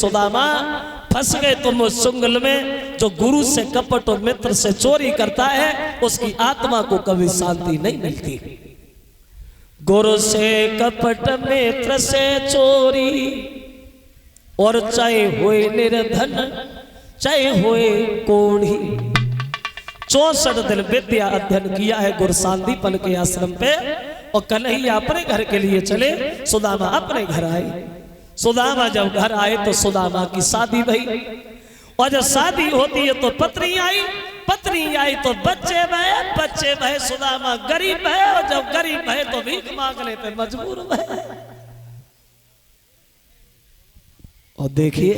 सुदामा फंस गए तुम उस चुंगल में। जो गुरु से कपट और मित्र से चोरी करता है उसकी आत्मा को कभी शांति नहीं मिलती। गुरु से कपट मित्र से चोरी और चाहे हुए निर्धन चाहे हुए कोढ़ी। 64 दिन विद्या अध्ययन किया है गुरु सांदीपन के आश्रम पे। और कन्हैया अपने घर के लिए चले, सुदामा अपने घर आए। सुदामा जब घर आए तो सुदामा की शादी भई। और जब शादी होती है तो पत्नी आई तो बच्चे भय। सुदामा गरीब है और जब गरीब है तो भीख मांगने पे मजबूर है। और देखिए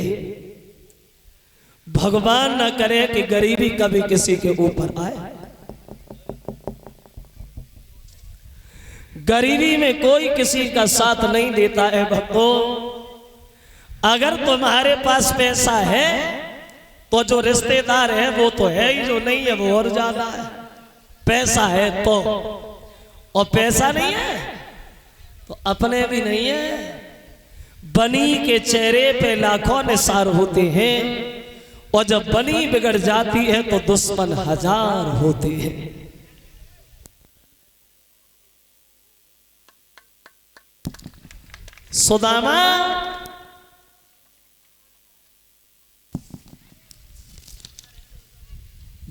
भगवान न करे कि गरीबी कभी किसी के ऊपर आए। गरीबी में कोई किसी का साथ नहीं देता है भक्तों। अगर तुम्हारे पास पैसा है तो जो रिश्तेदार है वो तो है ही, जो नहीं है वो और ज्यादा है। पैसा है तो, और पैसा नहीं है तो अपने भी नहीं है। बनी के चेहरे पे लाखों निसार होते हैं और जब बनी बिगड़ जाती है तो दुश्मन हजार होते हैं। सुदामा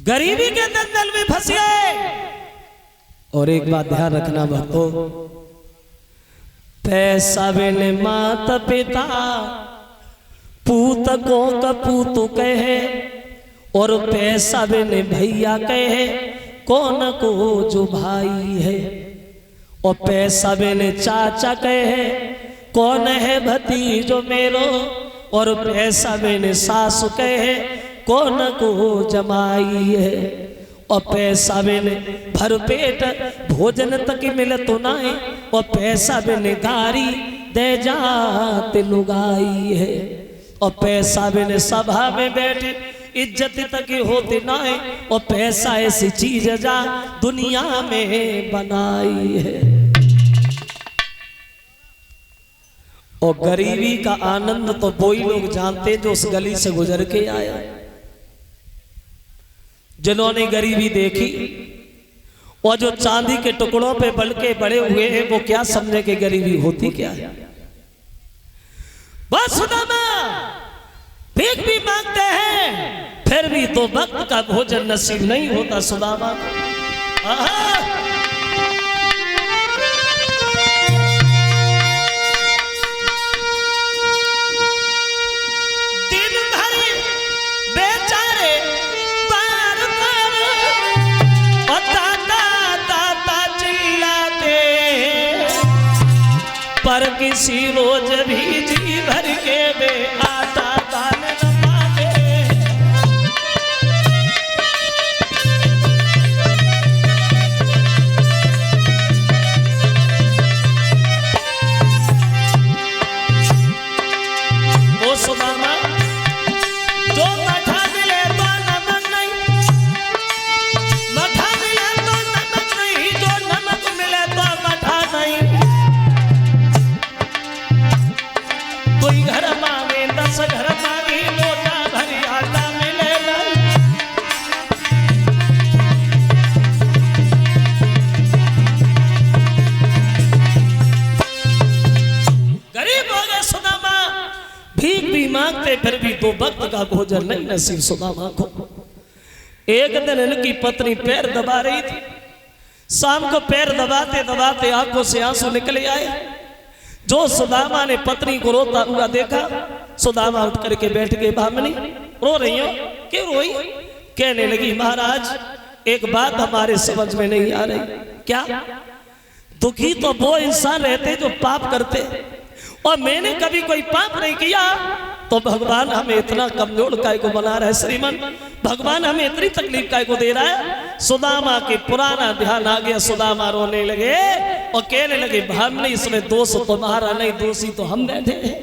गरीबी के दलदल में फंस गए। और एक बात ध्यान रखना भक्तों, पैसा बिन माता पिता पूतकों का पूतु कहे और पैसा बिन भैया कहे कौन को जो भाई है। और पैसा बिन चाचा कहे कौन है भतीजो मेरो। और पैसा बिन सासु कहे कौन को जमाई है। और पैसा बिन भर पेट भोजन तक मिल तो नाए। और पैसा बिन गारी दे जात लुगाई है। और पैसा बिन सभा में बैठे इज्जत तक होते नाए। और पैसा ऐसी चीज जा दुनिया में बनाई है। और गरीबी का आनंद तो वही लोग जानते जो उस गली से गुजर के आया। जिन्होंने गरीबी देखी और जो चांदी के टुकड़ों पे बल के बड़े हुए हैं वो क्या समझे कि गरीबी होती क्या है। बस सुदामा भीख भी मांगते हैं फिर भी तो वक्त का भोजन नसीब नहीं होता सुदामा को। पर किसी रोज भी जी भर के बे आटा दान न मांगे। वो सुदामा जो मठा मिले तो नमक नहीं, मठा मिले तो नमक नहीं, जो नमक मिले तो मठा नहीं। कोई घर मांगे 10 घर मांगी लोटा भरी आटा मिलेगा। गरीब हो गए सुदामा, भीख भी मांगते फिर भी दो वक्त का भोजन नहीं नसीब सुदामा को। एक दिन इनकी पत्नी पैर दबा रही थी। शाम को पैर दबाते दबाते आंखों से आंसू निकले आए। जो सुदामा ने पत्नी को रोता हुआ देखा, सुदामा उठ करके बैठ गए। भामिनी रो रही हो, क्यों रोई? कहने लगी महाराज एक बात हमारे समझ में नहीं आ रही। क्या? दुखी तो वो इंसान रहते जो पाप करते, और मैंने कभी कोई पाप नहीं किया तो भगवान हमें इतना कमजोर काय को बना रहा है। श्रीमान भगवान हमें इतनी तकलीफ काय को दे रहा है। सुदामा के पुराना ध्यान आ गया। सुदामा रोने लगे और कहने लगे भामिनी इसमें दोष तुम्हारा नहीं, दोषी तो हम बैठे हैं।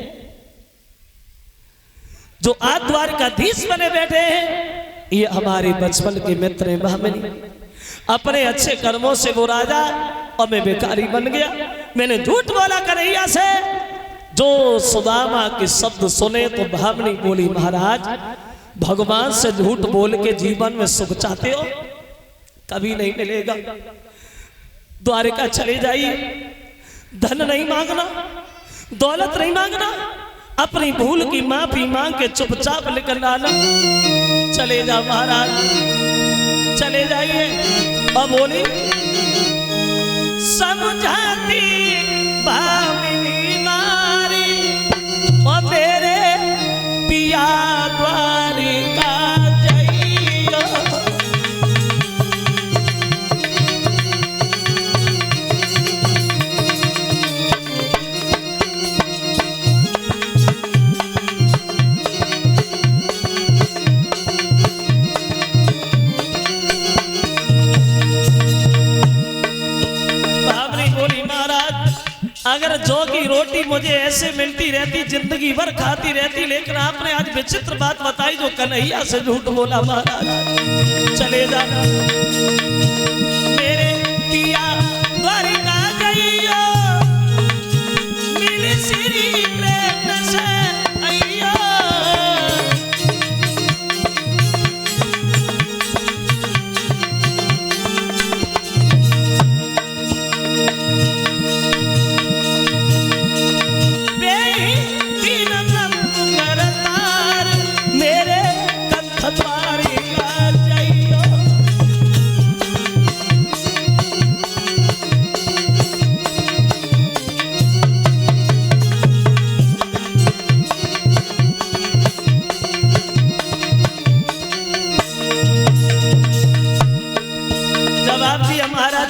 जो आज द्वारकाधीश बने बैठे हैं ये हमारे बचपन के मित्र हैं भामिनी। अपने अच्छे कर्मों से वो राजा और मैं बेकारी बन गया। मैंने झूठ बोला कन्हैया से, जो सुदामा के शब्द सुने तो भामनी बोली, महाराज भगवान से झूठ बोल के जीवन में सुख चाहते हो? कभी नहीं मिलेगा। द्वारिका चले जाइए, धन नहीं मांगना, दौलत नहीं मांगना, अपनी भूल की माफी मांग के चुपचाप लेकर आना। चले जाओ महाराज, चले जाइए। और बोली, समझाती भामिनी नारी और मेरे पिया द्वारिका जाइयो। अगर जौ की रोटी मुझे ऐसे मिलती रहती, जिंदगी भर खाती रहती, लेकिन आपने आज विचित्र बात बताई जो कन्हैया से झूठ बोला। महाराज चले जाना, मेरे पिया द्वारिका जाइयो, मिली श्री कृष्ण से आइयो।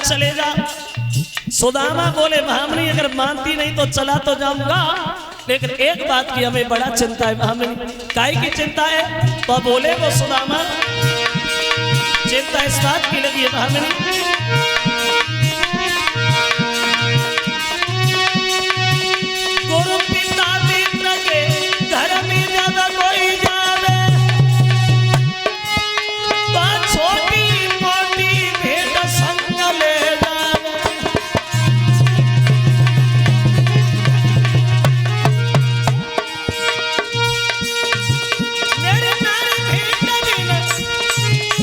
चले जा। सुदामा बोले, भामनी अगर मानती नहीं तो चला तो जाऊंगा, लेकिन एक बात की हमें बड़ा चिंता है। भामनी काहे की चिंता है? तो बोले वो सुदामा, चिंता इस बात की लगी है भामनी, गुरु पिता मित्र के घर में ज्यादा कोई जावे, तो छोटी मोटी भेंट संग ले जावे। मेरे नारी भेंट बिना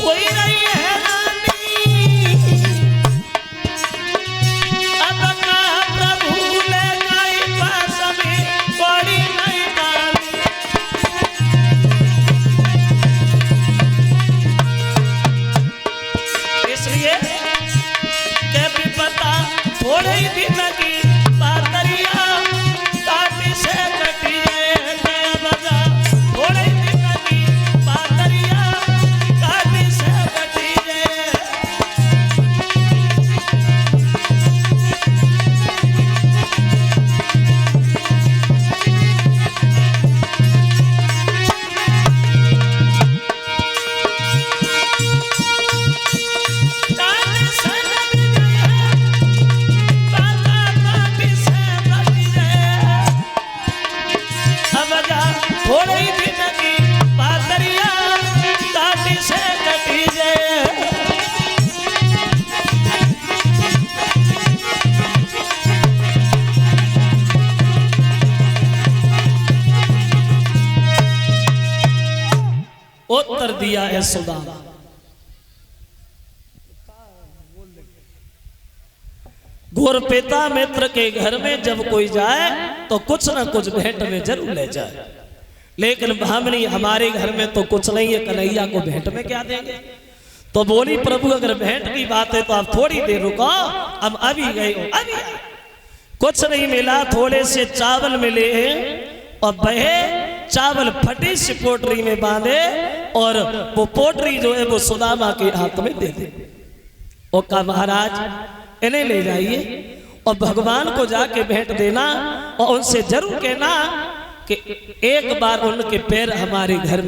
कोई नहीं है रानी, अब का प्रभु ले जाई पास में बड़ी नहीं डाली। इसलिए के भी पता थोड़े ही दिन की बातरिया काटी से कटिए नया बजा, थोड़े ही दिन की बातरिया काटी से कटिए। काटी से थोड़े ही दिन की बातरिया काटी से कटी जाए। उत्तर दिया है सुदामा, गुरु पिता मित्र के घर में जब कोई जाए तो कुछ ना कुछ भेंट में जरूर ले जाए, लेकिन भामनी हमारे घर में तो कुछ नहीं है, कन्हैया को भेंट में क्या देंगे? तो बोली, प्रभु अगर भेंट की बात है तो आप थोड़ी देर रुको, हम अभी गए हो, अभी आए। कुछ नहीं मिला, थोड़े से चावल मिले और बहे चावल फटी सी पोटरी में बांधे और वो पोटरी जो है वो सुदामा के हाथ में दे दे। और कहा, महाराज इन्हें ले जाइए और भगवान को जाके भेंट देना और उनसे जरूर कहना कि एक बार उनके पैर हमारे घर में